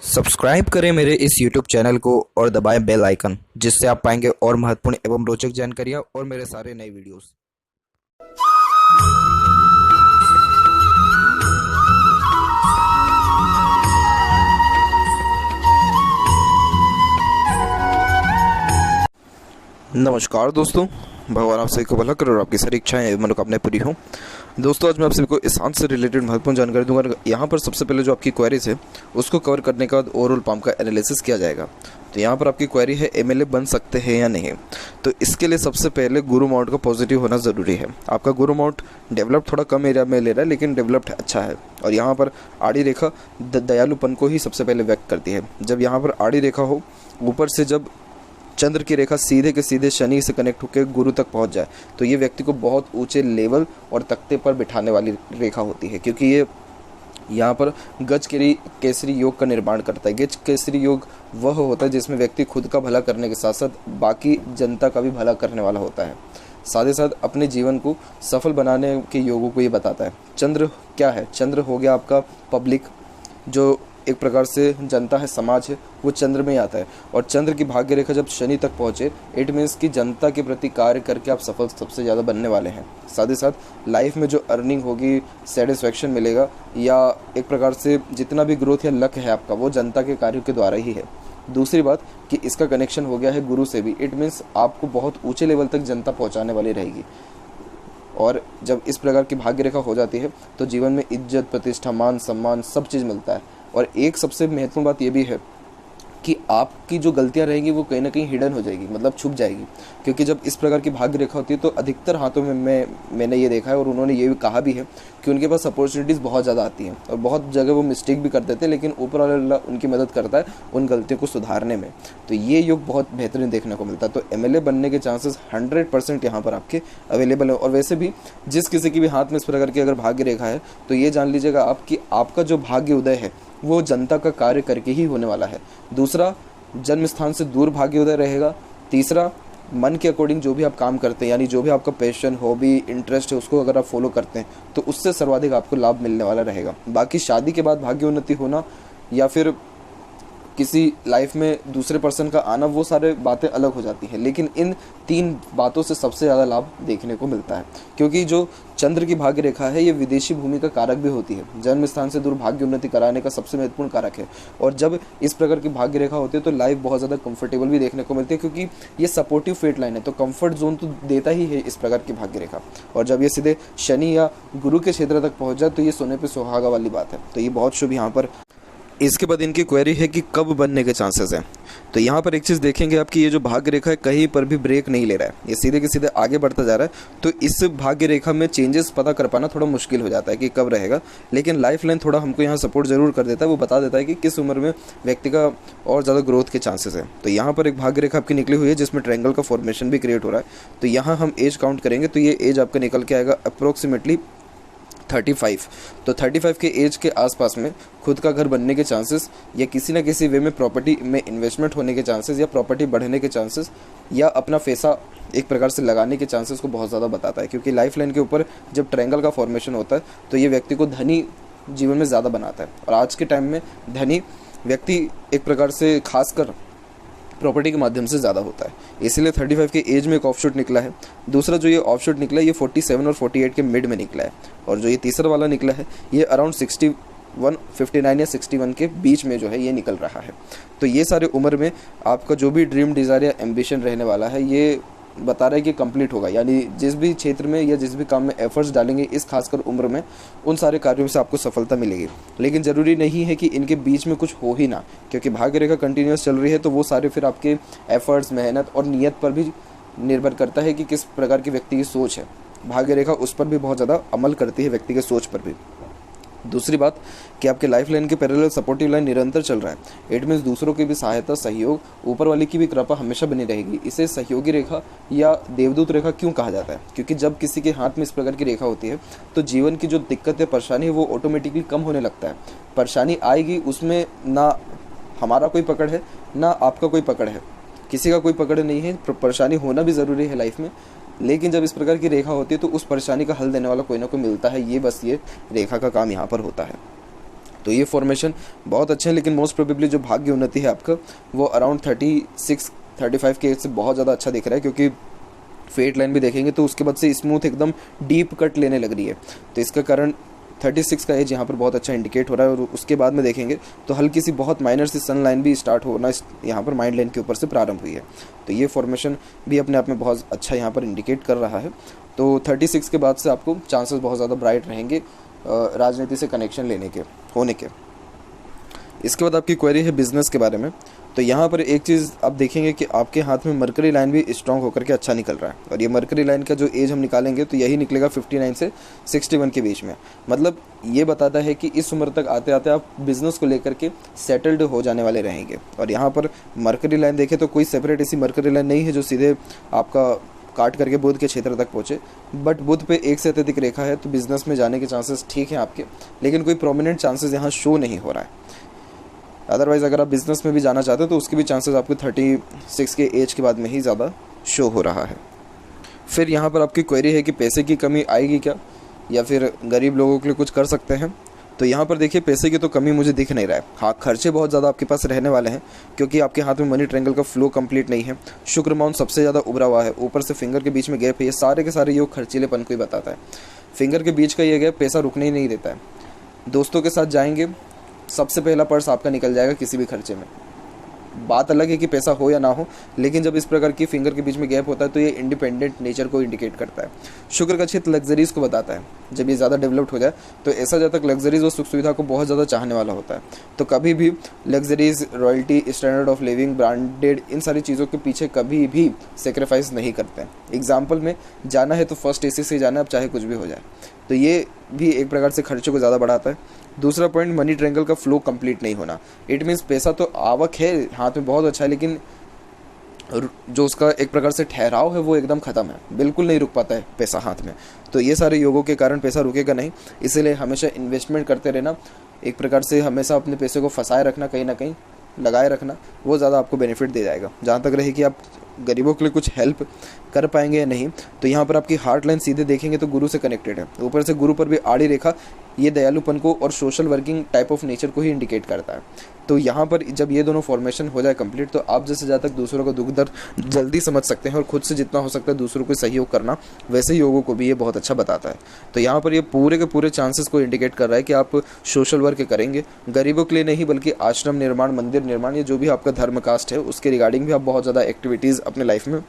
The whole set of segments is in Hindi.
सब्सक्राइब करें मेरे इस YouTube चैनल को और दबाएं बेल आइकन, जिससे आप पाएंगे और महत्वपूर्ण एवं रोचक जानकारियाँ और मेरे सारे नए वीडियोस। नमस्कार दोस्तों, भगवान आप सभी को भला करे और आपकी सारी इच्छाएं एवं मनोकामनाएं पूरी हों। दोस्तों, आज मैं आप सभी को इस आंत से रिलेटेड महत्वपूर्ण जानकारी दूंगा। यहाँ पर सबसे पहले जो आपकी क्वेरीज है उसको कवर करने के बाद ओवरऑल पाम का एनालिसिस किया जाएगा। तो यहाँ पर आपकी क्वेरी है एमएलए बन सकते हैं या नहीं। तो इसके लिए सबसे पहले गुरु माउंट का पॉजिटिव होना ज़रूरी है। आपका गुरु माउंट डेवलप थोड़ा कम एरिया में ले रहा है, लेकिन डेवलप्ड अच्छा है। और यहाँ पर आड़ी रेखा दयालुपन को ही सबसे पहले व्यक्त करती है। जब यहाँ पर आड़ी रेखा हो, ऊपर से जब चंद्र की रेखा सीधे के सीधे शनि से कनेक्ट होकर गुरु तक पहुंच जाए, तो ये व्यक्ति को बहुत ऊंचे लेवल और तख्ते पर बिठाने वाली रेखा होती है, क्योंकि ये यहाँ पर गज केसरी योग का निर्माण करता है। गज केसरी योग वह होता है जिसमें व्यक्ति खुद का भला करने के साथ साथ बाकी जनता का भी भला करने वाला होता है। साथ ही साथ अपने जीवन को सफल बनाने के योगों को ये बताता है। चंद्र क्या है? चंद्र हो गया आपका पब्लिक, जो एक प्रकार से जनता है, समाज है, वो चंद्र में ही आता है। और चंद्र की भाग्य रेखा जब शनि तक पहुंचे, इट मीन्स कि जनता के प्रति कार्य करके आप सफल सबसे ज़्यादा बनने वाले हैं। साथ ही साथ लाइफ में जो अर्निंग होगी, सेटिस्फैक्शन मिलेगा, या एक प्रकार से जितना भी ग्रोथ या लक है आपका, वो जनता के कार्यों के द्वारा ही है। दूसरी बात कि इसका कनेक्शन हो गया है गुरु से भी। इट मीन्स आपको बहुत ऊँचे लेवल तक जनता पहुँचाने वाली रहेगी। और जब इस प्रकार की भाग्य रेखा हो जाती है तो जीवन में इज्जत, प्रतिष्ठा, मान सम्मान सब चीज़ मिलता है। और एक सबसे महत्वपूर्ण बात यह भी है कि आपकी जो गलतियां रहेंगी वो कहीं ना कहीं हिडन हो जाएगी, मतलब छुप जाएगी। क्योंकि जब इस प्रकार की भाग्य रेखा होती है तो अधिकतर हाथों में मैंने ये देखा है, और उन्होंने ये भी कहा भी है कि उनके पास अपॉर्चुनिटीज़ बहुत ज़्यादा आती हैं और बहुत जगह वो मिस्टेक भी कर देते हैं, लेकिन ऊपर वाला उनकी मदद करता है उन गलतियों को सुधारने में। तो ये योग बहुत बेहतरीन देखने को मिलता है। तो एमएलए बनने के चांसेस 100% यहाँ पर आपके अवेलेबल है। और वैसे भी जिस किसी के भी हाथ में इस प्रकार की अगर भाग्य रेखा है तो ये जान लीजिएगा आप कि आपका जो भाग्य उदय है वो जनता का कार्य करके ही होने वाला है। दूसरा, जन्म स्थान से दूर भाग्य उदय रहेगा। तीसरा, मन के अकॉर्डिंग जो भी आप काम करते हैं, यानी जो भी आपका पैशन, हॉबी, इंटरेस्ट है, उसको अगर आप फॉलो करते हैं तो उससे सर्वाधिक आपको लाभ मिलने वाला रहेगा। बाकी शादी के बाद भाग्य उन्नति होना या फिर किसी लाइफ में दूसरे पर्सन का आना, वो सारे बातें अलग हो जाती हैं, लेकिन इन तीन बातों से सबसे ज़्यादा लाभ देखने को मिलता है। क्योंकि जो चंद्र की भाग्य रेखा है ये विदेशी भूमि का कारक भी होती है। जन्म स्थान से दूर भाग्य उन्नति कराने का सबसे महत्वपूर्ण कारक है। और जब इस प्रकार की भाग्य रेखा होती है तो लाइफ बहुत ज़्यादा कंफर्टेबल भी देखने को मिलती है, क्योंकि ये सपोर्टिव फेट लाइन है, तो कंफर्ट जोन तो देता ही है इस प्रकार की भाग्य रेखा। और जब ये सीधे शनि या गुरु के क्षेत्र तक पहुँच जाए तो ये सोने पर सुहागा वाली बात है। तो ये बहुत शुभ यहाँ पर। इसके बाद इनकी क्वेरी है कि कब बनने के चांसेस हैं। तो यहाँ पर एक चीज़ देखेंगे आपकी, ये जो भाग्य रेखा है कहीं पर भी ब्रेक नहीं ले रहा है, ये सीधे के सीधे आगे बढ़ता जा रहा है। तो इस भाग्य रेखा में चेंजेस पता कर पाना थोड़ा मुश्किल हो जाता है कि कब रहेगा, लेकिन लाइफ लाइन थोड़ा हमको यहाँ सपोर्ट जरूर कर देता है। वो बता देता है कि किस उम्र में व्यक्ति का और ज़्यादा ग्रोथ के चांसेस है। तो यहाँ पर एक भाग्य रेखा आपकी निकली हुई है जिसमें ट्रायंगल का फॉर्मेशन भी क्रिएट हो रहा है। तो यहाँ हम एज काउंट करेंगे तो ये एज आपका निकल के आएगा अप्रोक्सीमेटली 35। तो 35 के एज के आसपास में खुद का घर बनने के चांसेस, या किसी न किसी वे में प्रॉपर्टी में इन्वेस्टमेंट होने के चांसेस, या प्रॉपर्टी बढ़ने के चांसेस, या अपना पैसा एक प्रकार से लगाने के चांसेस को बहुत ज़्यादा बताता है। क्योंकि लाइफ लाइन के ऊपर जब ट्रायंगल का फॉर्मेशन होता है तो ये व्यक्ति को धनी जीवन में ज़्यादा बनाता है। और आज के टाइम में धनी व्यक्ति एक प्रकार से खासकर प्रॉपर्टी के माध्यम से ज़्यादा होता है। इसीलिए 35 के एज में एक ऑफशूट निकला है। दूसरा जो ये ऑफशूट निकला है ये 47 और 48 के मिड में निकला है। और जो ये तीसरा वाला निकला है ये अराउंड 61, 59 या 61 के बीच में जो है ये निकल रहा है। तो ये सारे उम्र में आपका जो भी ड्रीम, डिज़ायर या एम्बिशन रहने वाला है ये बता रहा है कि कंप्लीट होगा। यानी जिस भी क्षेत्र में या जिस भी काम में एफर्ट्स डालेंगे इस खासकर उम्र में, उन सारे कार्यों से आपको सफलता मिलेगी। लेकिन ज़रूरी नहीं है कि इनके बीच में कुछ हो ही ना, क्योंकि भाग्य रेखा कंटिन्यूस चल रही है तो वो सारे फिर आपके एफर्ट्स, मेहनत और नियत पर भी निर्भर करता है कि किस प्रकार की व्यक्ति की सोच है। भाग्य रेखा उस पर भी बहुत ज़्यादा अमल करती है, व्यक्ति के सोच पर भी। दूसरी बात कि आपके लाइफ लाइन के पैरेलल सपोर्टिव लाइन निरंतर चल रहा है। इट मीन्स दूसरों की भी सहायता, सहयोग, ऊपर वाले की भी कृपा हमेशा बनी रहेगी। इसे सहयोगी रेखा या देवदूत रेखा क्यों कहा जाता है? क्योंकि जब किसी के हाथ में इस प्रकार की रेखा होती है तो जीवन की जो दिक्कत या परेशानी है वो ऑटोमेटिकली कम होने लगता है। परेशानी आएगी, उसमें ना हमारा कोई पकड़ है ना आपका कोई पकड़ है, किसी का कोई पकड़ नहीं है। परेशानी होना भी ज़रूरी है लाइफ में, लेकिन जब इस प्रकार की रेखा होती है तो उस परेशानी का हल देने वाला कोई ना कोई मिलता है। ये बस ये रेखा का काम यहाँ पर होता है। तो ये फॉर्मेशन बहुत अच्छे हैं, लेकिन मोस्ट प्रोबेबली जो भाग्य उन्नति है आपका वो अराउंड 36-35 के एज से बहुत ज़्यादा अच्छा दिख रहा है, क्योंकि फेट लाइन भी देखेंगे तो उसके बाद से स्मूथ एकदम डीप कट लेने लग रही है। तो इसका कारण 36 का एज यहाँ पर बहुत अच्छा इंडिकेट हो रहा है। और उसके बाद में देखेंगे तो हल्की सी बहुत माइनर सी सन लाइन भी स्टार्ट होना यहाँ पर माइंड लाइन के ऊपर से प्रारंभ हुई है। तो ये फॉर्मेशन भी अपने आप में बहुत अच्छा यहाँ पर इंडिकेट कर रहा है। तो 36 के बाद से आपको चांसेस बहुत ज़्यादा ब्राइट रहेंगे राजनीति से कनेक्शन लेने के होने के। इसके बाद आपकी क्वेरी है बिजनेस के बारे में। तो यहाँ पर एक चीज़ आप देखेंगे कि आपके हाथ में मरकरी लाइन भी स्ट्रॉन्ग होकर के अच्छा निकल रहा है। और ये मरकरी लाइन का जो एज हम निकालेंगे तो यही निकलेगा 59 से 61 के बीच में। मतलब ये बताता है कि इस उम्र तक आते आते आप बिजनेस को लेकर के सेटल्ड हो जाने वाले रहेंगे। और यहाँ पर मरकरी लाइन देखें तो कोई सेपरेट ऐसी मरकरी लाइन नहीं है जो सीधे आपका काट करके बुध के क्षेत्र तक पहुँचे, बट बुध पे एक से अत्यधिक रेखा है तो बिजनेस में जाने के चांसेस ठीक हैं आपके, लेकिन कोई प्रोमिनेंट चांसेस यहाँ शो नहीं हो रहा है। अदरवाइज़ अगर आप बिज़नेस में भी जाना चाहते हो तो उसके भी चांसेस आपको 36 के एज के बाद में ही ज़्यादा शो हो रहा है। फिर यहाँ पर आपकी क्वेरी है कि पैसे की कमी आएगी क्या, या फिर गरीब लोगों के लिए कुछ कर सकते हैं। तो यहाँ पर देखिए पैसे की तो कमी मुझे दिख नहीं रहा है। हाँ, खर्चे बहुत ज़्यादा आपके पास रहने वाले हैं, क्योंकि आपके हाथ में मनी ट्रायंगल का फ्लो कंप्लीट नहीं है। शुक्र माउंट सबसे ज़्यादा उभरा हुआ है, ऊपर से फिंगर के बीच में गैप है। ये सारे के सारे योग खर्चीलेपन को ही बताता है। फिंगर के बीच का ये गैप पैसा रुकने ही नहीं देता है। दोस्तों के साथ जाएंगे, सबसे पहला पर्स आपका निकल जाएगा किसी भी खर्चे में। बात अलग है कि पैसा हो या ना हो, लेकिन जब इस प्रकार की फिंगर के बीच में गैप होता है तो ये इंडिपेंडेंट नेचर को इंडिकेट करता है। शुक्र का क्षेत्र लग्जरीज को बताता है। जब ये ज़्यादा डेवलप्ड हो जाए तो ऐसा जातक लग्जरीज और सुख सुविधा को बहुत ज़्यादा चाहने वाला होता है। तो कभी भी luxuries, royalty, standard of living, branded, इन सारी चीज़ों के पीछे कभी भी सेक्रीफाइस नहीं करते हैं। एग्जाम्पल में जाना है तो फर्स्ट एसी से जाना है, अब चाहे कुछ भी हो जाए। तो ये भी एक प्रकार से खर्चों को ज़्यादा बढ़ाता है। दूसरा पॉइंट, मनी ट्रायंगल का फ्लो कंप्लीट नहीं होना। इट मीन्स पैसा तो आवक है हाथ में बहुत अच्छा है, लेकिन जो उसका एक प्रकार से ठहराव है वो एकदम ख़त्म है, बिल्कुल नहीं रुक पाता है पैसा हाथ में। तो ये सारे योगों के कारण पैसा रुकेगा नहीं, इसलिए हमेशा इन्वेस्टमेंट करते रहना, एक प्रकार से हमेशा अपने पैसे को फंसाए रखना, कहीं ना कहीं लगाए रखना, वो ज़्यादा आपको बेनिफिट दे जाएगा। जहाँ तक रहे कि आप गरीबों के लिए कुछ हेल्प कर पाएंगे या नहीं, तो यहाँ पर आपकी हार्ट लाइन सीधे देखेंगे तो गुरु से कनेक्टेड है। ऊपर से गुरु पर भी आड़ी रेखा, ये दयालुपन को और social working type of nature को ही इंडिकेट करता है। तो यहाँ पर जब ये दोनों फॉर्मेशन हो जाए कंप्लीट, तो आप जैसे ज़्यादा तक दूसरों का दुख दर्द जल्दी समझ सकते हैं और खुद से जितना हो सकता है दूसरों को सहयोग करना, वैसे योगों को भी ये बहुत अच्छा बताता है। तो यहाँ पर ये पूरे के पूरे चांसेस को इंडिकेट कर रहा है कि आप सोशल वर्क करेंगे, गरीबों के लिए नहीं बल्कि आश्रम निर्माण, मंदिर निर्माण, या जो भी आपका धर्म कास्ट है उसके रिगार्डिंग भी आप बहुत ज़्यादा एक्टिविटीज़ अपने लाइफ में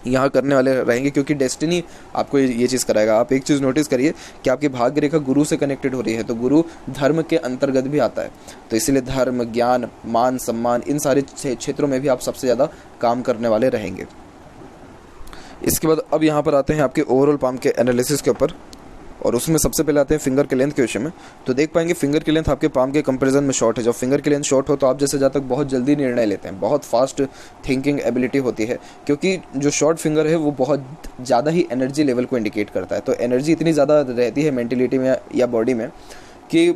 यहाँ करने वाले रहेंगे, क्योंकि डेस्टिनी आपको ये चीज़ कराएगा। आप एक चीज़ नोटिस करिए कि आपकी भाग्य रेखा गुरु से कनेक्टेड हो रही है, तो गुरु धर्म के अंतर्गत भी आता है। तो इसीलिए धर्म, ज्ञान, मान, सम्मान, इन सारे क्षेत्रों में भी आप सबसे ज़्यादा काम करने वाले रहेंगे। इसके बाद अब यहाँ पर आते हैं आपके ओवरऑल पाम के एनालिसिस के ऊपर, और उसमें सबसे पहले आते हैं फिंगर के लेंथ के विषय में। तो देख पाएंगे फिंगर की लेंथ आपके पाम के कंपैरिजन में शॉर्ट है। जब फिंगर की लेंथ शॉर्ट हो तो आप जैसे जहाँ तक बहुत जल्दी निर्णय लेते हैं, बहुत फास्ट थिंकिंग एबिलिटी होती है, क्योंकि जो शॉर्ट फिंगर है वो बहुत ज़्यादा ही एनर्जी लेवल को इंडिकेट करता है। तो एनर्जी इतनी ज़्यादा रहती है मेंटलिटी में या बॉडी में कि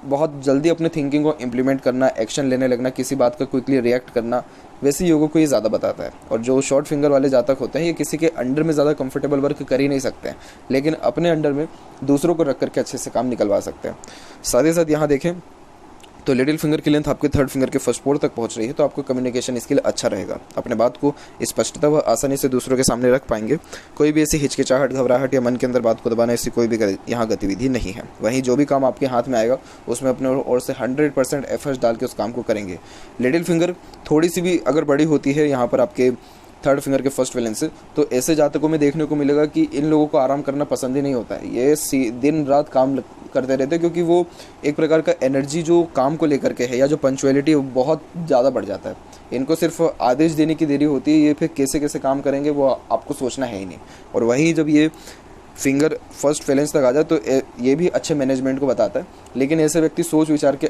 बहुत जल्दी अपने थिंकिंग को इम्प्लीमेंट करना, एक्शन लेने लगना, किसी बात का क्विकली रिएक्ट करना, वैसे योगों को ये ज़्यादा बताता है। और जो शॉर्ट फिंगर वाले जातक होते हैं ये किसी के अंडर में ज़्यादा कंफर्टेबल वर्क कर ही नहीं सकते हैं, लेकिन अपने अंडर में दूसरों को रख करके अच्छे से काम निकलवा सकते हैं। साथ ही साथ यहाँ देखें तो लिटिल फिंगर की लेंथ आपके थर्ड फिंगर के फर्स्ट पोर तक पहुंच रही है, तो आपको कम्युनिकेशन इसके लिए अच्छा रहेगा। अपने बात को स्पष्टता व आसानी से दूसरों के सामने रख पाएंगे। कोई भी ऐसी हिचकिचाहट, घबराहट या मन के अंदर बात को दबाना, ऐसी कोई भी यहाँ गतिविधि नहीं है। वहीं जो भी काम आपके हाथ में आएगा उसमें अपने ओर से 100% एफर्ट्स डाल के उस काम को करेंगे। लिटिल फिंगर थोड़ी सी भी अगर बड़ी होती है यहाँ पर आपके थर्ड फिंगर के फर्स्ट वैलेंस से, तो ऐसे जातकों में देखने को मिलेगा कि इन लोगों को आराम करना पसंद ही नहीं होता है। ये दिन रात काम करते रहते हैं, क्योंकि वो एक प्रकार का एनर्जी जो काम को लेकर के है या जो पंक्चुअलिटी बहुत ज़्यादा बढ़ जाता है। इनको सिर्फ आदेश देने की देरी होती है, ये फिर कैसे कैसे काम करेंगे वो आपको सोचना है ही नहीं। और वहीं जब ये फिंगर फर्स्ट वैलेंस तक आ जाए तो ये भी अच्छे मैनेजमेंट को बताता है। लेकिन ऐसे व्यक्ति सोच विचार के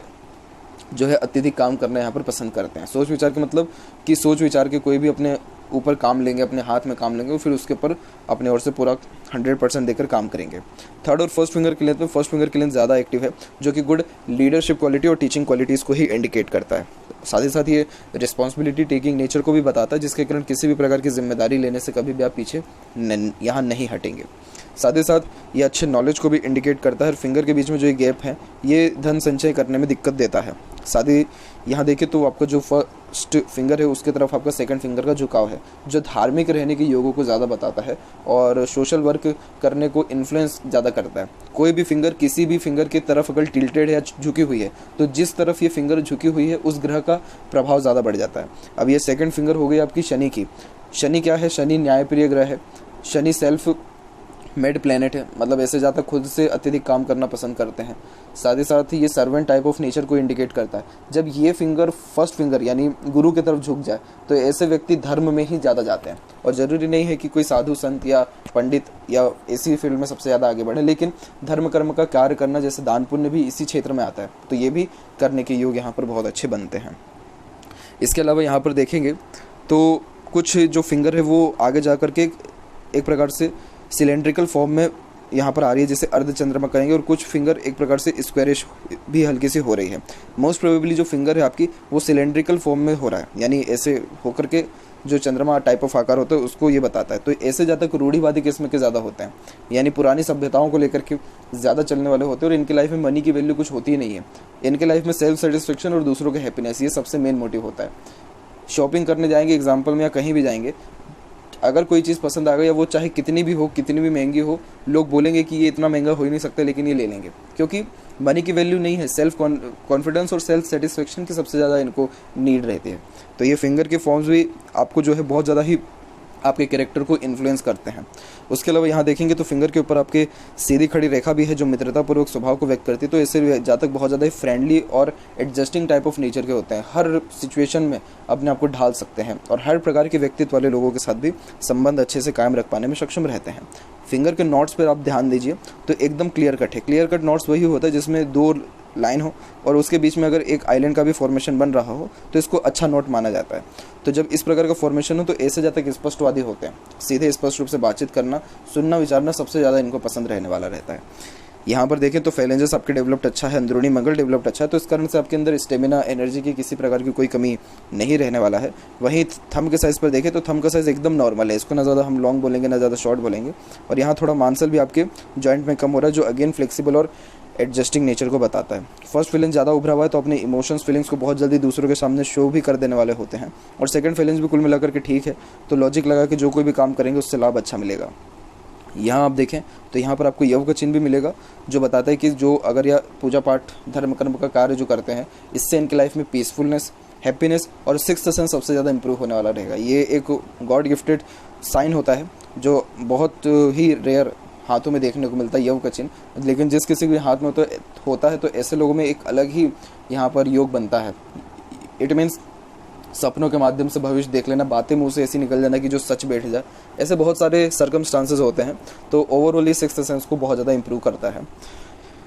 जो है अत्यधिक काम करना यहाँ पर पसंद करते हैं। सोच विचार के मतलब कि सोच विचार के कोई भी अपने ऊपर काम लेंगे, अपने हाथ में काम लेंगे और फिर उसके ऊपर अपने ओर से पूरा 100% देकर काम करेंगे। थर्ड और फर्स्ट फिंगर की लेंथ में फर्स्ट फिंगर की लेंथ ज़्यादा एक्टिव है, जो कि गुड लीडरशिप क्वालिटी और टीचिंग क्वालिटीज़ को ही इंडिकेट करता है। साथ ही साथ ये रिस्पॉन्सिबिलिटी टेकिंग नेचर को भी बताता है, जिसके कारण किसी भी प्रकार की जिम्मेदारी लेने से कभी भी आप पीछे यहाँ नहीं हटेंगे। साथ ही साथ ये अच्छे नॉलेज को भी इंडिकेट करता है। फिंगर के बीच में जो ये गैप है ये धन संचय करने में दिक्कत देता है। साथ ही यहाँ देखें तो आपका जो फर्स्ट फिंगर है उसके तरफ आपका सेकंड फिंगर का झुकाव है, जो धार्मिक रहने के योगों को ज़्यादा बताता है और सोशल वर्क करने को इन्फ्लुएंस ज़्यादा करता है। कोई भी फिंगर किसी भी फिंगर की तरफ अगर टिल्टेड है या झुकी हुई है तो जिस तरफ ये फिंगर झुकी हुई है उस ग्रह का प्रभाव ज़्यादा बढ़ जाता है। अब ये सेकंड फिंगर हो गई आपकी शनि की। शनि क्या है? शनि न्यायप्रिय ग्रह है। शनि सेल्फ मेड प्लेनेट है, मतलब ऐसे ज़्यादा खुद से अत्यधिक काम करना पसंद करते हैं। साथ ही ये सर्वेंट टाइप ऑफ नेचर को इंडिकेट करता है। जब ये फिंगर फर्स्ट फिंगर यानी गुरु की तरफ झुक जाए तो ऐसे व्यक्ति धर्म में ही ज़्यादा जाते हैं। और ज़रूरी नहीं है कि कोई साधु संत या पंडित या ऐसी फील्ड में सबसे ज़्यादा आगे बढ़े, लेकिन धर्म कर्म का कार्य करना जैसे दान पुण्य भी इसी क्षेत्र में आता है, तो ये भी करने के योग यहाँ पर बहुत अच्छे बनते हैं। इसके अलावा यहाँ पर देखेंगे तो कुछ जो फिंगर है वो आगे जा कर के एक प्रकार से सिलेंड्रिकल फॉर्म में यहाँ पर आ रही है, जैसे अर्ध चंद्रमा करेंगे, और कुछ फिंगर एक प्रकार से स्क्वायरिश भी हल्की सी हो रही है। मोस्ट प्रोबेबली जो फिंगर है आपकी वो सिलेंड्रिकल फॉर्म में हो रहा है, यानी ऐसे होकर के जो चंद्रमा टाइप ऑफ आकार होता है उसको ये बताता है। तो ऐसे ज़्यादा रूढ़िवादी किस्म के ज़्यादा होते हैं, यानी पुरानी सभ्यताओं को लेकर के ज़्यादा चलने वाले होते हैं और इनकी लाइफ में मनी की वैल्यू कुछ होती ही नहीं है। इनके लाइफ में सेल्फ सेटिस्फेक्शन और दूसरों के हैप्पीनेस, ये सबसे मेन मोटिव होता है। शॉपिंग करने जाएंगे एग्जाम्पल में या कहीं भी जाएंगे, अगर कोई चीज़ पसंद आ गई या वो चाहे कितनी भी हो, कितनी भी महंगी हो, लोग बोलेंगे कि ये इतना महंगा हो ही नहीं सकता, लेकिन ये ले लेंगे क्योंकि मनी की वैल्यू नहीं है, सेल्फ कॉन्फिडेंस और सेल्फ सेटिस्फेक्शन की सबसे ज़्यादा इनको नीड रहती है। तो ये फिंगर के फॉर्म्स भी आपको जो है बहुत ज़्यादा ही आपके कैरेक्टर को इन्फ्लुएंस करते हैं। उसके अलावा यहाँ देखेंगे तो फिंगर के ऊपर आपके सीधी खड़ी रेखा भी है जो मित्रतापूर्वक स्वभाव को व्यक्त करती है। तो ऐसे जातक बहुत ज़्यादा ही फ्रेंडली और एडजस्टिंग टाइप ऑफ नेचर के होते हैं, हर सिचुएशन में अपने आप को ढाल सकते हैं और हर प्रकार के व्यक्तित्व वाले लोगों के साथ भी संबंध अच्छे से कायम रख पाने में सक्षम रहते हैं। फिंगर के नॉट्स पर आप ध्यान दीजिए तो एकदम क्लियर कट है। क्लियर कट नॉट्स वही होता है जिसमें दो लाइन हो और उसके बीच में अगर एक आइलैंड का भी फॉर्मेशन बन रहा हो तो इसको अच्छा नोट माना जाता है। तो जब इस प्रकार का फॉर्मेशन हो तो ऐसे जातक स्पष्टवादी होते हैं, सीधे स्पष्ट रूप से बातचीत करना, सुनना, विचारना सबसे ज़्यादा इनको पसंद रहने वाला रहता है। यहाँ पर देखें तो फेलेंजेस आपके डेवलप्ड अच्छा है, अंदरूनी मंगल डेवलप्ड अच्छा है, तो इस कारण से आपके अंदर स्टेमिना, एनर्जी की किसी प्रकार की कोई कमी नहीं रहने वाला है। वहीं थंब के साइज़ पर देखें तो थंब का साइज़ एकदम नॉर्मल है, इसको ना ज़्यादा हम लॉन्ग बोलेंगे ना ज़्यादा शॉर्ट बोलेंगे। और यहाँ थोड़ा मांसल भी आपके जॉइंट में कम हो रहा है जो अगेन फ्लेक्सिबल और एडजस्टिंग नेचर को बताता है। फर्स्ट फीलिंग ज़्यादा उभरा हुआ है तो अपने इमोशंस फीलिंग्स को बहुत जल्दी दूसरों के सामने शो भी कर देने वाले होते हैं। और सेकंड फीलिंग्स भी कुल मिलाकर के ठीक है, तो लॉजिक लगा के जो कोई भी काम करेंगे उससे लाभ अच्छा मिलेगा। यहाँ आप देखें तो यहाँ पर आपको यव का चिन्ह भी मिलेगा जो बताता है कि जो अगर यह पूजा पाठ धर्म कर्म का कार्य जो करते हैं इससे इनकी लाइफ में पीसफुलनेस, हैप्पीनेस और सिक्स्थ सेंस सबसे ज़्यादा इंप्रूव होने वाला रहेगा। ये एक गॉड गिफ्टेड साइन होता है जो बहुत ही रेयर हाथों में देखने को मिलता है, यव का चिन्ह, लेकिन जिस किसी के हाथ में तो होता है तो ऐसे लोगों में एक अलग ही यहाँ पर योग बनता है। इट मीन्स सपनों के माध्यम से भविष्य देख लेना, बातें मुंह से ऐसी निकल जाना कि जो सच बैठ जाए, ऐसे बहुत सारे सर्कमस्टांसेस होते हैं। तो ओवरऑल ये सिक्स्थ सेंस को बहुत ज़्यादा इंप्रूव करता है।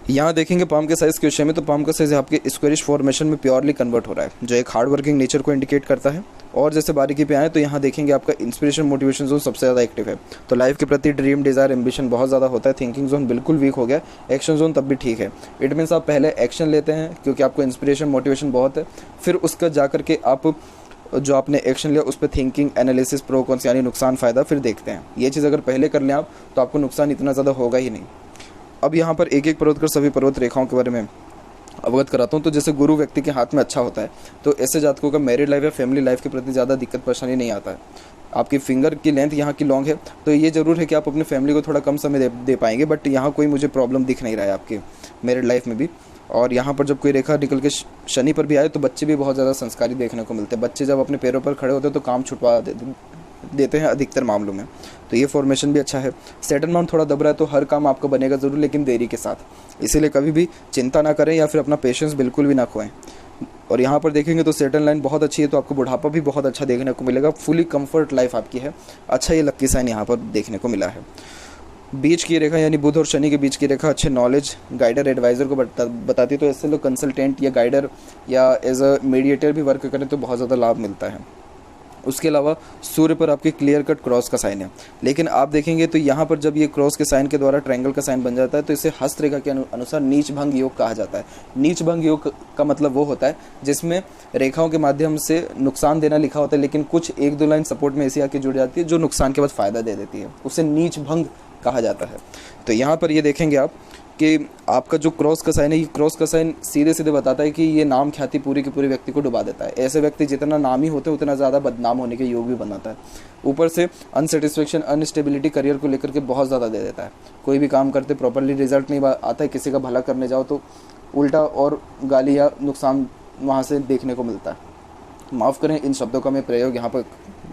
यहाँ देखेंगे पाम के साइज़ के विषय में तो पाम का साइज़ आपके स्क्वेरिश फॉर्मेशन में प्योरली कन्वर्ट हो रहा है जो एक हार्ड वर्किंग नेचर को इंडिकेट करता है। और जैसे बारीकी पे आए तो यहाँ देखेंगे आपका इंस्पिरेशन मोटिवेशन जोन सबसे ज़्यादा एक्टिव है, तो लाइफ के प्रति ड्रीम, डिज़ायर, एम्बिशन बहुत ज़्यादा होता है। थिंकिंग जोन बिल्कुल वीक हो गया, एक्शन जोन तब भी ठीक है। इट मीन्स आप पहले एक्शन लेते हैं क्योंकि आपको इंस्पिरेशन मोटिवेशन बहुत है, फिर उसका जा करके आप जो आपने एक्शन लिया उस पर थिंकिंग, एनालिसिस, प्रो कॉन्स यानी नुकसान फ़ायदा फिर देखते हैं। ये चीज़ अगर पहले कर लें आप तो आपको नुकसान इतना ज़्यादा होगा ही नहीं। अब यहाँ पर एक एक पर्वत कर सभी पर्वत रेखाओं के बारे में अवगत कराता हूँ। तो जैसे गुरु व्यक्ति के हाथ में अच्छा होता है तो ऐसे जातकों का मैरिड लाइफ या फैमिली लाइफ के प्रति ज़्यादा दिक्कत परेशानी नहीं आता है। आपकी फिंगर की लेंथ यहाँ की लॉन्ग है तो ये ज़रूर है कि आप अपनी फैमिली को थोड़ा कम समय दे पाएंगे, बट यहाँ कोई मुझे प्रॉब्लम दिख नहीं रहा है आपके मैरिड लाइफ में भी। और यहाँ पर जब कोई रेखा निकल के शनि पर भी आए तो बच्चे भी बहुत ज़्यादा संस्कारी देखने को मिलते हैं। बच्चे जब अपने पैरों पर खड़े होते हैं तो काम छुटवा देते हैं अधिकतर मामलों में, तो ये फॉर्मेशन भी अच्छा है। सैटर्न माउंट थोड़ा दब रहा है तो हर काम आपका बनेगा ज़रूर, लेकिन देरी के साथ, इसीलिए कभी भी चिंता ना करें या फिर अपना पेशेंस बिल्कुल भी ना खोएं। और यहाँ पर देखेंगे तो सैटर्न लाइन बहुत अच्छी है तो आपको बुढ़ापा भी बहुत अच्छा देखने को मिलेगा, फुली कंफर्ट लाइफ आपकी है। अच्छा ये लक्की साइन यहाँ पर देखने को मिला है। बीच की रेखा यानी बुध और शनि के बीच की रेखा अच्छे नॉलेज, गाइडर, एडवाइज़र को बताती है, तो ऐसे लोग कंसल्टेंट या गाइडर या एज अ मीडिएटर भी वर्क करें तो बहुत ज़्यादा लाभ मिलता है। उसके अलावा सूर्य पर आपके क्लियर कट क्रॉस का साइन है, लेकिन आप देखेंगे तो यहाँ पर जब ये क्रॉस के साइन के द्वारा ट्रायंगल का साइन बन जाता है तो इसे हस्तरेखा के अनुसार नीच भंग योग कहा जाता है। नीच भंग योग का मतलब वो होता है जिसमें रेखाओं के माध्यम से नुकसान देना लिखा होता है, लेकिन कुछ एक दो लाइन सपोर्ट में ऐसी आके जुड़ जाती है जो नुकसान के बाद फ़ायदा दे देती है, उसे नीच भंग कहा जाता है। तो यहाँ पर ये देखेंगे आप कि आपका जो क्रॉस का साइन है, ये क्रॉस का साइन सीधे सीधे बताता है कि ये नाम ख्याति पूरी के पूरे व्यक्ति को डुबा देता है। ऐसे व्यक्ति जितना नामी होते हैं उतना ज़्यादा बदनाम होने के योग भी बनाता है। ऊपर से अनसेटिस्फेक्शन, अनस्टेबिलिटी करियर को लेकर के बहुत ज़्यादा दे देता है। कोई भी काम करते प्रॉपरली रिजल्ट नहीं आता है, किसी का भला करने जाओ तो उल्टा और गाली या नुकसान वहाँ से देखने को मिलता है। माफ़ करें इन शब्दों का मैं प्रयोग यहाँ पर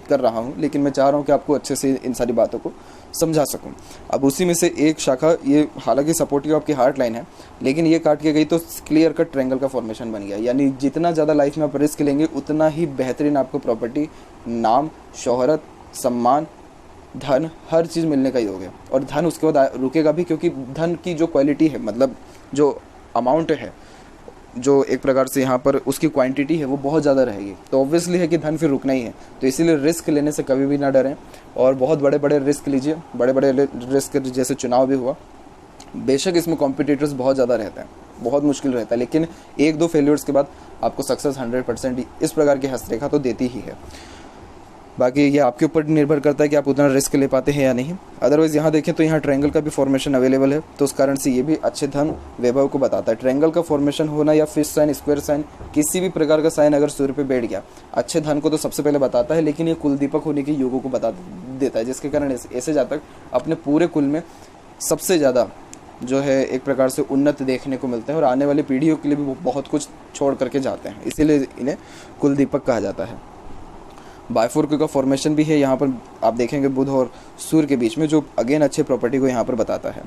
कर रहा हूँ, लेकिन मैं चाह रहा हूँ कि आपको अच्छे से इन सारी बातों को समझा सकूँ। अब उसी में से एक शाखा, ये हालांकि सपोर्टिव आपकी हार्ट लाइन है, लेकिन ये काट के गई तो क्लियर कट ट्रायंगल का फॉर्मेशन बन गया। यानी जितना ज़्यादा लाइफ में आप रिस्क लेंगे उतना ही बेहतरीन आपको प्रॉपर्टी, नाम, शोहरत, सम्मान, धन, हर चीज़ मिलने का योग है। और धन उसके बाद रुकेगा भी, क्योंकि धन की जो क्वालिटी है, मतलब जो अमाउंट है, जो एक प्रकार से यहाँ पर उसकी क्वांटिटी है वो बहुत ज़्यादा रहेगी। तो ऑब्वियसली है कि धन फिर रुकना ही है। तो इसीलिए रिस्क लेने से कभी भी ना डरें और बहुत बड़े बड़े रिस्क लीजिए। बड़े बड़े रिस्क जैसे चुनाव भी हुआ, बेशक इसमें कॉम्पिटिटर्स बहुत ज़्यादा रहते हैं, बहुत मुश्किल रहता है, लेकिन 1-2 फेलियर्स के बाद आपको सक्सेस 100% इस प्रकार की हस्तरेखा तो देती ही है। बाकी ये आपके ऊपर निर्भर करता है कि आप उतना रिस्क ले पाते हैं या नहीं। अदरवाइज़ यहाँ देखें तो यहाँ ट्रायंगल का भी फॉर्मेशन अवेलेबल है, तो उस कारण से ये भी अच्छे धन वैभव को बताता है। ट्रायंगल का फॉर्मेशन होना या फिश साइन, स्क्वायर साइन, किसी भी प्रकार का साइन अगर सूर्य पे बैठ गया, अच्छे धन को तो सबसे पहले बताता है, लेकिन ये कुल दीपक होने के योगों को बता देता है, जिसके कारण ऐसे जातक अपने पूरे कुल में सबसे ज़्यादा जो है एक प्रकार से उन्नत देखने को मिलता है और आने वाली पीढ़ियों के लिए भी वो बहुत कुछ छोड़ करके जाते हैं। इसीलिए इन्हें कुल दीपक कहा जाता है। बायफोर्क का फॉर्मेशन भी है यहाँ पर, आप देखेंगे बुध और सूर्य के बीच में, जो अगेन अच्छे प्रॉपर्टी को यहाँ पर बताता है।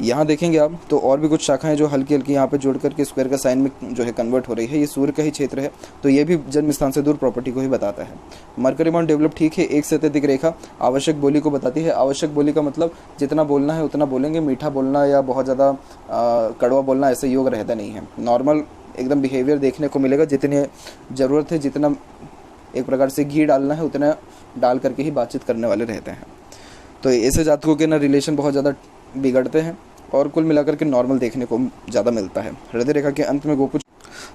यहाँ देखेंगे आप तो और भी कुछ शाखाएं जो हल्की हल्की यहाँ पर जोड़ करके स्क्वायर का साइन में जो है कन्वर्ट हो रही है। ये सूर्य का ही क्षेत्र है, तो ये भी जन्म स्थान से दूर प्रॉपर्टी को ही बताता है। मरकरी बाउंड डेवलप ठीक है, एक से अत्यधिक रेखा आवश्यक बोली को बताती है। आवश्यक बोली का मतलब जितना बोलना है उतना बोलेंगे, मीठा बोलना या बहुत ज़्यादा कड़वा बोलना ऐसे योग रहता नहीं है। नॉर्मल एकदम बिहेवियर देखने को मिलेगा, जितनी ज़रूरत है, जितना एक प्रकार से घी डालना है उतना डाल करके ही बातचीत करने वाले रहते हैं। तो ऐसे जातकों के ना रिलेशन बहुत ज़्यादा बिगड़ते हैं और कुल मिलाकर के नॉर्मल देखने को ज़्यादा मिलता है। हृदय रेखा के अंत में गोपुछ,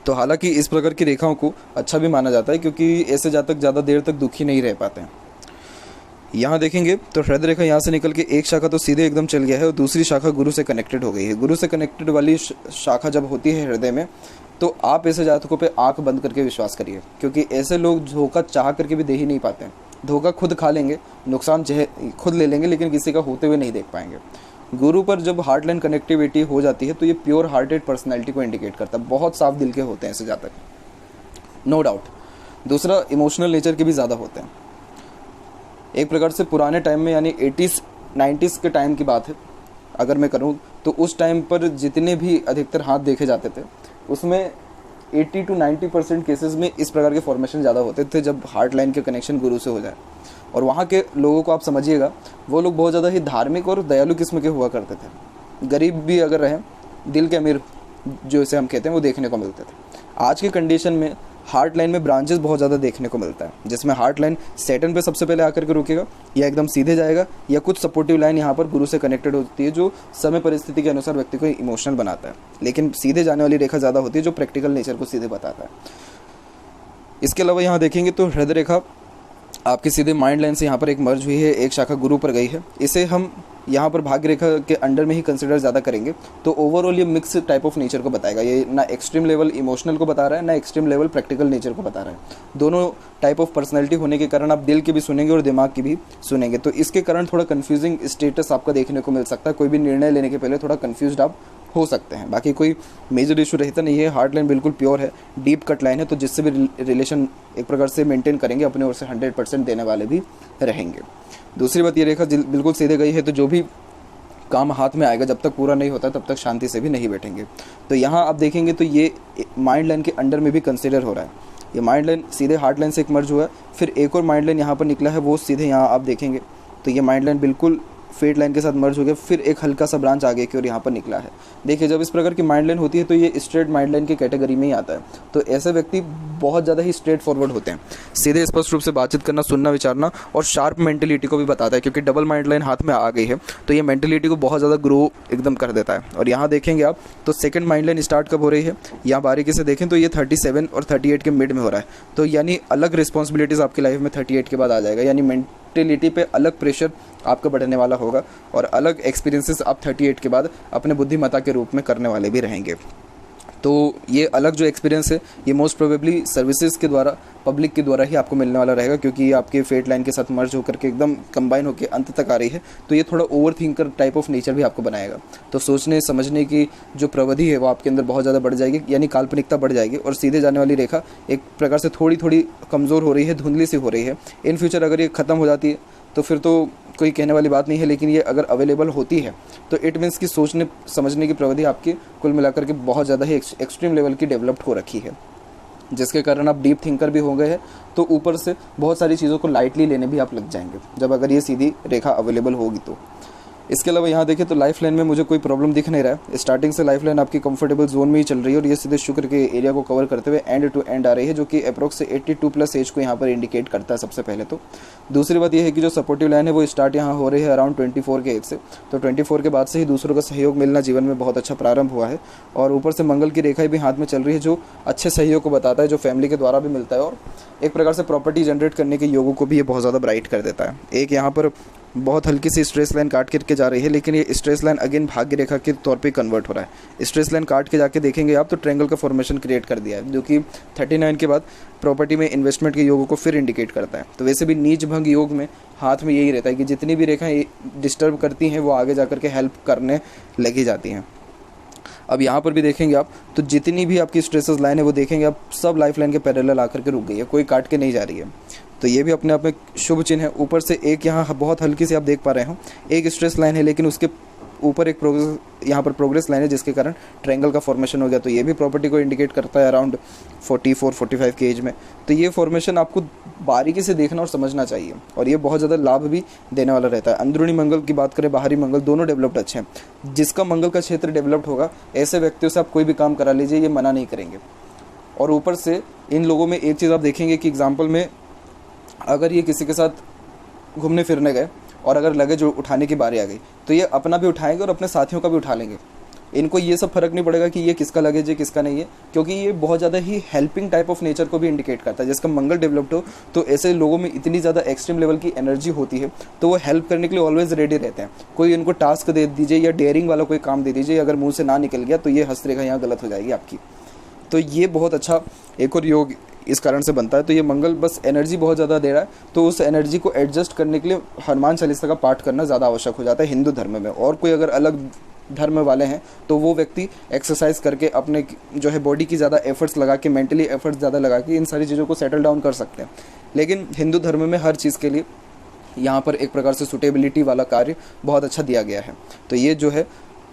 तो हालांकि इस प्रकार की रेखाओं को अच्छा भी माना जाता है, क्योंकि ऐसे जातक ज़्यादा देर तक दुखी नहीं रह पाते हैं। यहाँ देखेंगे तो हृदय रेखा यहाँ से निकल के एक शाखा तो सीधे एकदम चल गया है और दूसरी शाखा गुरु से कनेक्टेड हो गई है। गुरु से कनेक्टेड वाली शाखा जब होती है हृदय में, तो आप ऐसे जातकों पे आंख बंद करके विश्वास करिए, क्योंकि ऐसे लोग धोखा चाह करके भी दे ही नहीं पाते हैं। धोखा खुद खा लेंगे, नुकसान खुद ले लेंगे, लेकिन किसी का होते हुए नहीं देख पाएंगे। गुरु पर जब हार्ट लाइन कनेक्टिविटी हो जाती है तो ये प्योर हार्टेड पर्सनैलिटी को इंडिकेट करता है। बहुत साफ दिल के होते हैं ऐसे जातक, नो डाउट। दूसरा, इमोशनल नेचर के भी ज़्यादा होते हैं। एक प्रकार से पुराने टाइम में, यानी 80s 90s के टाइम की बात है अगर मैं करूं, तो उस टाइम पर जितने भी अधिकतर हाथ देखे जाते थे उसमें 80 to 90% केसेस में इस प्रकार के फॉर्मेशन ज़्यादा होते थे जब हार्ट लाइन के कनेक्शन गुरु से हो जाए। और वहाँ के लोगों को आप समझिएगा, वो लोग बहुत ज़्यादा ही धार्मिक और दयालु किस्म के हुआ करते थे। गरीब भी अगर रहें, दिल के अमीर जो इसे हम कहते हैं, वो देखने को मिलते थे। आज की कंडीशन में हार्ट लाइन में ब्रांचेस बहुत ज़्यादा देखने को मिलता है, जिसमें हार्ट लाइन सैटर्न पे सबसे पहले आकर के रुकेगा या एकदम सीधे जाएगा, या कुछ सपोर्टिव लाइन यहाँ पर गुरु से कनेक्टेड होती है जो समय परिस्थिति के अनुसार व्यक्ति को इमोशनल बनाता है। लेकिन सीधे जाने वाली रेखा ज़्यादा होती है जो प्रैक्टिकल नेचर को सीधे बताता है। इसके अलावा यहाँ देखेंगे तो हृदय रेखा आपकी सीधे माइंड लाइन से यहाँ पर एक मर्ज हुई है, एक शाखा गुरु पर गई है। इसे हम यहाँ पर भाग्य रेखा के अंडर में ही कंसिडर ज़्यादा करेंगे, तो ओवरऑल ये मिक्स टाइप ऑफ नेचर को बताएगा। ये ना एक्सट्रीम लेवल इमोशनल को बता रहा है, ना एक्सट्रीम लेवल प्रैक्टिकल नेचर को बता रहा है। दोनों टाइप ऑफ पर्सनैलिटी होने के कारण आप दिल की भी सुनेंगे और दिमाग की भी सुनेंगे, तो इसके कारण थोड़ा कन्फ्यूजिंग स्टेटस आपका देखने को मिल सकता है। कोई भी निर्णय लेने के पहले थोड़ा कन्फ्यूज्ड आप हो सकते हैं। बाकी कोई मेजर इशू रहता नहीं है। हार्ट लाइन बिल्कुल प्योर है, डीप कट लाइन है, तो जिससे भी रिलेशन एक प्रकार से मेंटेन करेंगे अपने ओर से 100% देने वाले भी रहेंगे। दूसरी बात, ये रेखा बिल्कुल सीधे गई है, तो जो भी काम हाथ में आएगा जब तक पूरा नहीं होता तब तक शांति से भी नहीं बैठेंगे। तो यहाँ आप देखेंगे तो ये माइंड लाइन के अंडर में भी कंसिडर हो रहा है। ये माइंड लाइन सीधे हार्ट लाइन से एक मर्ज हुआ है, फिर एक और माइंड लाइन यहाँ पर निकला है, वो सीधे यहाँ आप देखेंगे तो ये माइंड लाइन बिल्कुल फेट लाइन के साथ मर्ज हो गया, फिर एक हल्का सा ब्रांच आगे की ओर यहाँ पर निकला है। देखिए, जब इस प्रकार की माइंड लाइन होती है तो ये स्ट्रेट माइंड लाइन की कैटेगरी में ही आता है। तो ऐसे व्यक्ति बहुत ज़्यादा ही स्ट्रेट फॉरवर्ड होते हैं, सीधे स्पष्ट रूप से बातचीत करना, सुनना, विचारना और शार्प मेंटेलिटी को भी बताता है, क्योंकि डबल माइंड लाइन हाथ में आ गई है तो ये मेंटेलिटी को बहुत ज़्यादा ग्रो एकदम कर देता है। और यहाँ देखेंगे आप तो सेकंड माइंड लाइन स्टार्ट कब हो रही है, यहाँ बारीकी से देखें तो ये 37 और 38 के मिड में हो रहा है। तो यानी अलग रिस्पॉन्सिबिलिटीज़ आपकी लाइफ में 38 के बाद आ जाएगा, यानी फर्टिलिटी पे अलग प्रेशर आपका बढ़ने वाला होगा और अलग एक्सपीरियंसेस आप 38 के बाद अपने बुद्धिमत्ता के रूप में करने वाले भी रहेंगे। तो ये अलग जो एक्सपीरियंस है ये मोस्ट प्रोबेबली सर्विसेज के द्वारा, पब्लिक के द्वारा ही आपको मिलने वाला रहेगा, क्योंकि ये आपके फेट लाइन के साथ मर्ज होकर के एकदम कंबाइन होकर अंत तक आ रही है। तो ये थोड़ा over thinker type of nature भी आपको बनाएगा। तो सोचने समझने की जो प्रविधि है वो आपके अंदर बहुत ज़्यादा बढ़ जाएगी, यानी काल्पनिकता बढ़ जाएगी और सीधे जाने वाली रेखा एक प्रकार से थोड़ी थोड़ी कमज़ोर हो रही है, धुंधली सी हो रही है। इन फ्यूचर अगर ये ख़त्म हो जाती है तो फिर तो कोई कहने वाली बात नहीं है, लेकिन ये अगर अवेलेबल होती है तो इट मीन्स कि सोचने समझने की प्रविधि आपकी कुल मिलाकर के बहुत ज़्यादा ही एक्सट्रीम लेवल की डेवलप्ड हो रखी है, जिसके कारण आप डीप थिंकर भी हो गए हैं। तो ऊपर से बहुत सारी चीज़ों को लाइटली लेने भी आप लग जाएंगे जब अगर ये सीधी रेखा अवेलेबल होगी तो। इसके अलावा यहाँ देखें तो लाइफ लाइन में मुझे कोई प्रॉब्लम दिख नहीं रहा है। स्टार्टिंग से लाइफ लाइन आपकी कंफर्टेबल जोन में ही चल रही है और ये सीधे शुक्र के एरिया को कवर करते हुए एंड टू एंड आ रही है, जो कि अप्रोक्स 82 प्लस एज को यहाँ पर इंडिकेट करता है सबसे पहले तो। दूसरी बात यह है कि जो सपोर्टिव लाइन है वो स्टार्ट यहाँ हो रही है अराउंड 24 के एज से। तो 24 के बाद से ही दूसरों का सहयोग मिलना जीवन में बहुत अच्छा प्रारंभ हुआ है। और ऊपर से मंगल की रेखा भी हाथ में चल रही है, जो अच्छे सहयोग को बताता है, जो फैमिली के द्वारा भी मिलता है और एक प्रकार से प्रॉपर्टी जनरेट करने के योगों को भी ये बहुत ज़्यादा ब्राइट कर देता है। एक यहाँ पर बहुत हल्की सी स्ट्रेस लाइन काट करके जा रही है, लेकिन ये स्ट्रेस लाइन अगेन भाग्य रेखा के तौर पे कन्वर्ट हो रहा है। स्ट्रेस लाइन काट के जाके देखेंगे आप तो ट्रायंगल का फॉर्मेशन क्रिएट कर दिया है, जो कि 39 के बाद प्रॉपर्टी में इन्वेस्टमेंट के योगों को फिर इंडिकेट करता है। तो वैसे भी नीच भंग योग में हाथ में यही रहता है कि जितनी भी रेखाएं डिस्टर्ब करती हैं वो आगे जा कर के हेल्प करने लगी जाती हैं। अब यहाँ पर भी देखेंगे आप तो जितनी भी आपकी स्ट्रेसेस लाइन है वो देखेंगे आप सब लाइफ लाइन के पैरेलल आकर के रुक गई है, कोई काट के नहीं जा रही है। तो ये भी अपने आप में शुभ चिन्ह है। ऊपर से एक यहाँ बहुत हल्की से आप देख पा रहे हो एक स्ट्रेस लाइन है, लेकिन उसके ऊपर एक यहाँ पर प्रोग्रेस लाइन है, जिसके कारण ट्रायंगल का फॉर्मेशन हो गया। तो ये भी प्रॉपर्टी को इंडिकेट करता है अराउंड 44-45 के एज में। तो ये फॉर्मेशन आपको बारीकी से देखना और समझना चाहिए और ये बहुत ज़्यादा लाभ भी देने वाला रहता है। अंदरूनी मंगल की बात करें, बाहरी मंगल, दोनों डेवलप्ड अच्छे हैं। जिसका मंगल का क्षेत्र डेवलप्ड होगा ऐसे व्यक्तियों से आप कोई भी काम करा लीजिए, ये मना नहीं करेंगे। और ऊपर से इन लोगों में एक चीज़ आप देखेंगे कि एग्जाम्पल में अगर ये किसी के साथ घूमने फिरने गए और अगर लगेज उठाने की बारी आ गई तो ये अपना भी उठाएंगे और अपने साथियों का भी उठा लेंगे। इनको ये सब फर्क नहीं पड़ेगा कि ये किसका लगेज है किसका नहीं है, क्योंकि ये बहुत ज़्यादा ही हेल्पिंग टाइप ऑफ नेचर को भी इंडिकेट करता है। जिसका मंगल डेवलप्ड हो तो ऐसे लोगों में इतनी ज़्यादा एक्सट्रीम लेवल की एनर्जी होती है तो वो हेल्प करने के लिए ऑलवेज रेडी रहते हैं। कोई इनको टास्क दे दीजिए या डेयरिंग वाला कोई काम दे दीजिए, अगर मुँह से ना निकल गया तो ये हस्तरेखा यहाँ गलत हो जाएगी आपकी। तो ये बहुत अच्छा एक और योग इस कारण से बनता है। तो ये मंगल बस एनर्जी बहुत ज़्यादा दे रहा है, तो उस एनर्जी को एडजस्ट करने के लिए हनुमान चालीसा का पाठ करना ज़्यादा आवश्यक हो जाता है हिंदू धर्म में। और कोई अगर अलग धर्म वाले हैं तो वो व्यक्ति एक्सरसाइज करके अपने जो है बॉडी की ज़्यादा एफर्ट्स लगा के, मेंटली एफर्ट्स ज़्यादा लगा के इन सारी चीज़ों को सेटल डाउन कर सकते हैं। लेकिन हिंदू धर्म में हर चीज़ के लिए यहाँ पर एक प्रकार से सुटेबिलिटी वाला कार्य बहुत अच्छा दिया गया है। तो ये जो है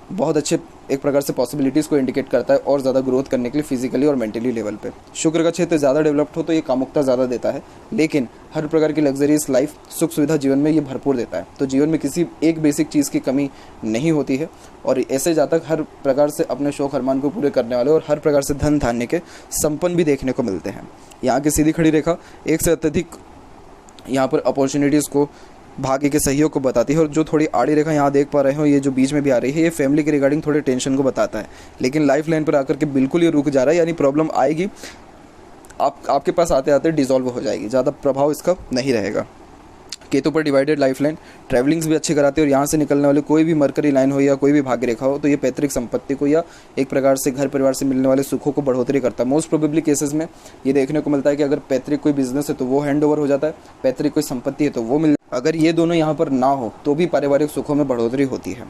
बहुत अच्छे एक प्रकार से पॉसिबिलिटीज़ को इंडिकेट करता है और ज़्यादा ग्रोथ करने के लिए फिजिकली और मेंटली लेवल पे। शुक्र का क्षेत्र ज़्यादा डेवलप्ड हो तो ये कामुकता ज़्यादा देता है, लेकिन हर प्रकार की लग्जरियस लाइफ, सुख सुविधा जीवन में ये भरपूर देता है। तो जीवन में किसी एक बेसिक चीज़ की कमी नहीं होती है और ऐसे जातक हर प्रकार से अपने शौक अरमान को पूरे करने वाले और हर प्रकार से धन धान्य के संपन्न भी देखने को मिलते हैं। यहाँ की सीधी खड़ी रेखा एक से अत्यधिक यहाँ पर अपॉर्चुनिटीज़ को, भाग्य के सहयोग को बताती है। और जो थोड़ी आड़ी रेखा यहाँ देख पा रहे हो, ये जो बीच में भी आ रही है, ये फैमिली के रिगार्डिंग थोड़े टेंशन को बताता है। लेकिन लाइफ लाइन पर आकर के बिल्कुल ये रुक जा रहा है, यानी प्रॉब्लम आएगी, आपके पास आते आते डिसॉल्व हो जाएगी, ज़्यादा प्रभाव इसका नहीं रहेगा। केतु पर डिवाइडेड लाइफ लाइन ट्रैवलिंग्स भी अच्छी कराती है और यहाँ से निकलने वाले कोई भी मरकरी लाइन हो या कोई भी भाग्य रेखा हो तो ये पैतृक संपत्ति को या एक प्रकार से घर परिवार से मिलने वाले सुखों को बढ़ोतरी करता है। मोस्ट प्रोबेबली केसेस में ये देखने को मिलता है कि अगर पैतृक कोई बिजनेस है तो वो हैंड ओवर हो जाता है, पैतृक कोई संपत्ति है तो वो मिल, अगर ये दोनों यहाँ पर ना हो तो भी पारिवारिक सुखों में बढ़ोतरी होती है।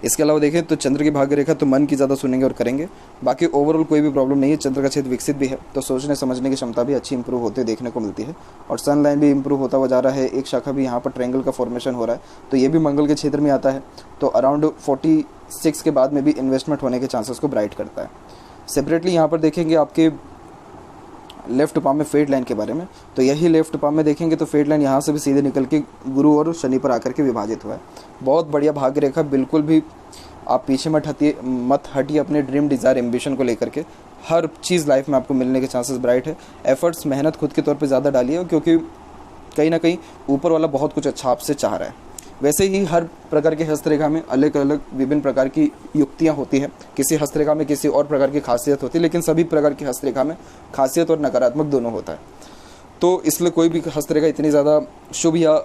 इसके अलावा देखें तो चंद्र की भाग्य रेखा तो मन की ज़्यादा सुनेंगे और करेंगे, बाकी ओवरऑल कोई भी प्रॉब्लम नहीं है। चंद्र का क्षेत्र विकसित भी है तो सोचने समझने की क्षमता भी अच्छी इंप्रूव होते देखने को मिलती है और सन लाइन भी इंप्रूव होता हुआ जा रहा है। एक शाखा भी यहाँ पर ट्रायंगल का फॉर्मेशन हो रहा है तो ये भी मंगल के क्षेत्र में आता है, तो अराउंड 46 के बाद में भी इन्वेस्टमेंट होने के चांसेस को ब्राइट करता है। सेपरेटली यहाँ पर देखेंगे आपके लेफ्ट पाम में फेट लाइन के बारे में, तो यही लेफ्ट पाम में देखेंगे तो फेट लाइन यहाँ से भी सीधे निकल के गुरु और शनि पर आकर के विभाजित हुआ है। बहुत बढ़िया भाग्य रेखा, बिल्कुल भी आप पीछे मत हटिए अपने ड्रीम डिज़ायर एम्बिशन को लेकर के। हर चीज़ लाइफ में आपको मिलने के चांसेस ब्राइट है। एफर्ट्स मेहनत खुद के तौर पे ज़्यादा डालिए क्योंकि कहीं ना कहीं ऊपर वाला बहुत कुछ अच्छा आपसे चाह रहा है। वैसे ही हर प्रकार के हस्तरेखा में अलग अलग विभिन्न प्रकार की युक्तियाँ होती हैं, किसी हस्तरेखा में किसी और प्रकार की खासियत होती है, लेकिन सभी प्रकार की हस्तरेखा में खासियत और नकारात्मक दोनों होता है। तो इसलिए कोई भी हस्तरेखा इतनी ज़्यादा शुभ या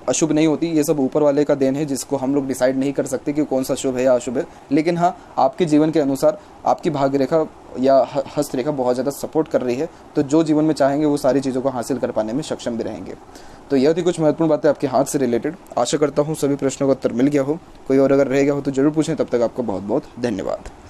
अशुभ नहीं होती, ये सब ऊपर वाले का देन है जिसको हम लोग डिसाइड नहीं कर सकते कि कौन सा शुभ है या अशुभ है। लेकिन हाँ, आपके जीवन के अनुसार आपकी भाग्य रेखा या हस्त रेखा बहुत ज़्यादा सपोर्ट कर रही है, तो जो जीवन में चाहेंगे वो सारी चीज़ों को हासिल कर पाने में सक्षम भी रहेंगे। तो यह थी कुछ महत्वपूर्ण बातें आपके हाथ से रिलेटेड। आशा करता हूँ सभी प्रश्नों का उत्तर मिल गया हो। कोई और अगर रह गया हो तो जरूर पूछें। तब तक आपका बहुत बहुत धन्यवाद।